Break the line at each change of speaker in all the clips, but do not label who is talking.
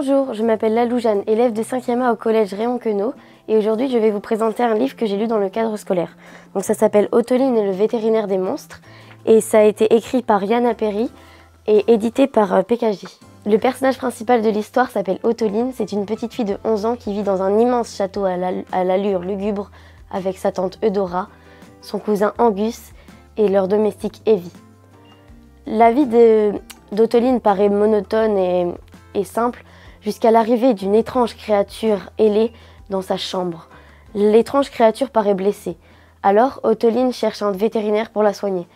Bonjour, je m'appelle Lalou Jeanne, élève de 5e A au collège Raymond Queneau, et aujourd'hui je vais vous présenter un livre que j'ai lu dans le cadre scolaire. Donc ça s'appelle Otoline et le vétérinaire des monstres, et ça a été écrit par Yana Perry et édité par PKJ. Le personnage principal de l'histoire s'appelle Otoline, c'est une petite fille de 11 ans qui vit dans un immense château à l'allure lugubre avec sa tante Eudora, son cousin Angus et leur domestique Evie. La vie d'Otoline paraît monotone et simple jusqu'à l'arrivée d'une étrange créature ailée dans sa chambre. L'étrange créature paraît blessée. Alors Otoline cherche un vétérinaire pour la soigner.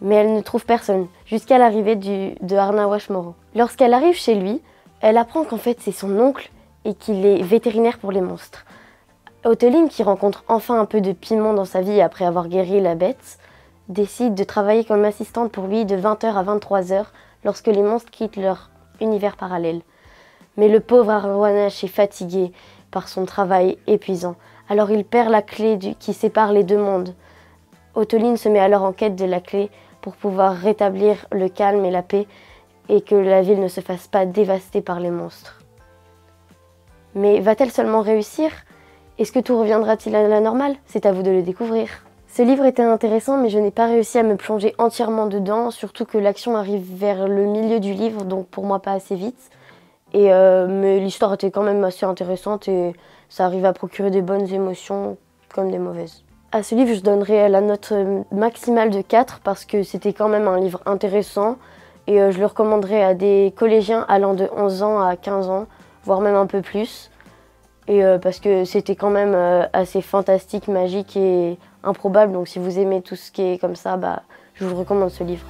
Mais elle ne trouve personne, jusqu'à l'arrivée de Arna Washmoro. Lorsqu'elle arrive chez lui, elle apprend qu'en fait c'est son oncle et qu'il est vétérinaire pour les monstres. Otoline, qui rencontre enfin un peu de piment dans sa vie après avoir guéri la bête, décide de travailler comme assistante pour lui de 20 h à 23 h lorsque les monstres quittent leur univers parallèle. Mais le pauvre Arwanash est fatigué par son travail épuisant, alors il perd la clé qui sépare les deux mondes. Otoline se met alors en quête de la clé pour pouvoir rétablir le calme et la paix et que la ville ne se fasse pas dévaster par les monstres. Mais va-t-elle seulement réussir? Est-ce que tout reviendra-t-il à la normale? C'est à vous de le découvrir. Ce livre était intéressant, mais je n'ai pas réussi à me plonger entièrement dedans, surtout que l'action arrive vers le milieu du livre, donc pour moi pas assez vite. Mais l'histoire était quand même assez intéressante et ça arrive à procurer des bonnes émotions comme des mauvaises. À ce livre, je donnerais la note maximale de 4 parce que c'était quand même un livre intéressant et je le recommanderais à des collégiens allant de 11 ans à 15 ans, voire même un peu plus. Et parce que c'était quand même assez fantastique, magique et improbable. Donc si vous aimez tout ce qui est comme ça, je vous recommande ce livre.